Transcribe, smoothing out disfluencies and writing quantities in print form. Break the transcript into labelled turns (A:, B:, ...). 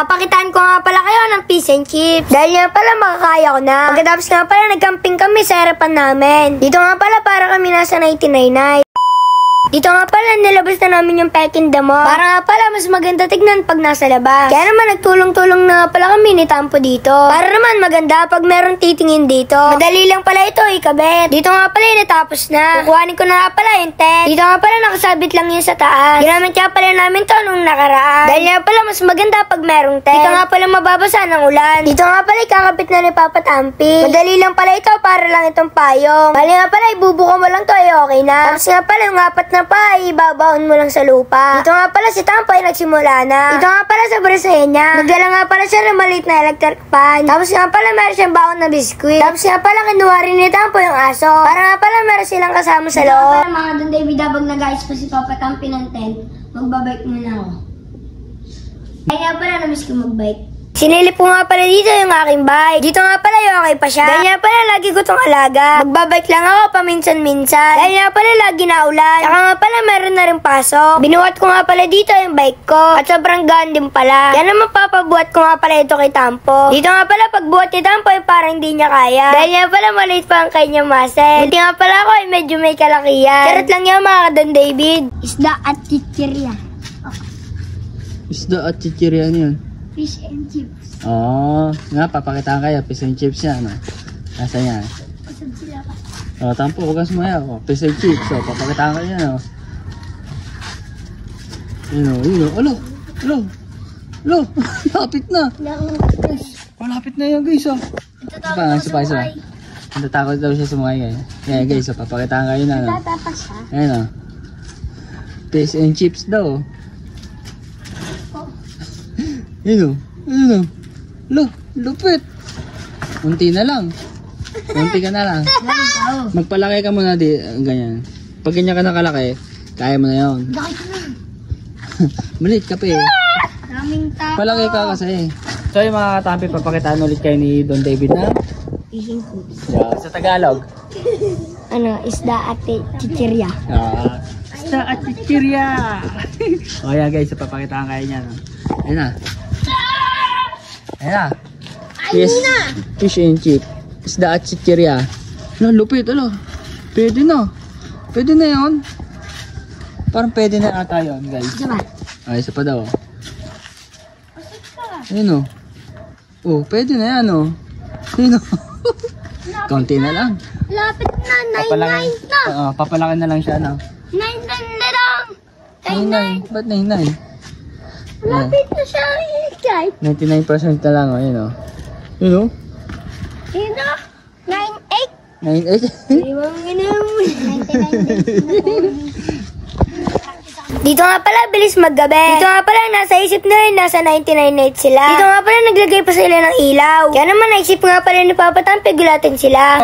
A: Papakitaan ko nga pala kayo ng fish and chips. Dahil nga pala makakaya ko na. Pagkatapos nga pala nagcamping kami sa harapan namin. Dito nga pala para kami nasa 99. Dito nga pala nilabas na namin yung Peking Damo. Para nga pala mas maganda tignan pag nasa labas. Kaya naman nagtulong-tulong na nga pala kami ni Tampo dito. Para naman maganda pag meron titingin dito. Madali lang pala ito ikabit. Dito nga pala natapos na. Kukuhanin ko na nga pala yung tent. Dito nga pala nakasabit lang yun sa taas. Ginamit nga pala namin to nung nakaraan. Dahil nga pala mas maganda pag merong tent. Dito nga pala mababasa ng ulan. Dito nga pala ikakabit na ni Papa Tampi. Madali lang pala ito para lang itong payong. Bali nga pala ibubuka mo lang to ay okay na. Tapos nga pala yung apat na pa, ibabaon mo lang sa lupa. Dito nga pala si Tampo ay nagsimula na. Dito nga pala sa brasayan niya. Nagdala nga pala siya ng maliit na electric fan. Tapos nga pala meron siyang baon na biskuit. Tapos nga pala kinuha rin ni Tampo yung aso. Para nga pala meron silang kasama sa loob. Para mga Don David habang nag-ayos pa si Papa Tampi ng tent, magbabike muna ako. Kaya nga pala namiss ko magbike. Sinilip ko nga pala dito yung aking bike. Dito nga pala yung okay pa siya. Dahil nga pala lagi ko itong alaga. Magbabike lang ako paminsan-minsan. Dahil nga pala lagi na ulan. Saka nga pala meron na rin pasok. Binuhat ko nga pala dito yung bike ko. At sobrang gaan din pala. Kaya naman papabuhat ko nga pala ito kay Tampo. Dito nga pala pagbuhat ni Tampo ay parang hindi niya kaya. Dahil nga pala maliit pa ang kanyang muscle. Buti nga pala ako ay medyo may kalakihan. Charot lang yan mga Don David. Isda at chichirya.
B: Isda at chichirya yun?
A: Fish and chips.
B: Oo. Nga, papakitaan kayo. Fish and chips yan. Nasa yan.
A: Kusog sila pa.
B: O, Tampo, huwag kang sumaya. Fish and chips. O, papakitaan kayo yan. Yun o. Alo. Lapit na. Malapit na yan guys. Isa pa. Natatakot daw siya sumaya. Kaya guys, papakitaan kayo na.
A: Tatapas siya.
B: Ayan o. Fish and chips daw. Yun o. Lupit. Unti na lang. Unti ka na lang. Magpalaki ka muna ganyan. Pag ganyan ka nakalaki, kaya mo na yun. Maliit ka pa eh. Palaki ka kasi. So yung mga katampi, papakitaan ulit kayo ni Don David na
A: Fishing chips.
B: yeah, sa Tagalog.
A: Isda at chichirya.
B: Isda at chichirya. O yan guys, papakitaan kayo niya. Ayan na. Fish and chip. Isda at chichirya. Lupit, Pwede na. Pwede na yun. Parang pwede na ata yun, guys. Ay, isa pa daw. Ayun o. Pwede na yan Ayun o. Konti na lang.
A: Lapit na, 99 na.
B: Papalaki na lang siya,
A: 99 na lang.
B: 99. Ba't 99?
A: Lapit na siya, guys.
B: 99% na lang, ayun o. Yun o.
A: Yun na. 98.
B: 98?
A: Iwang ginam. 99. Dito nga pala, bilis maggabi. Dito nga pala, nasa isip na rin, nasa 99.8 sila. Dito nga pala, naglagay pa sila ng ilaw. Kaya naman, naisip nga pala ni Papa Tampi, gulatin sila.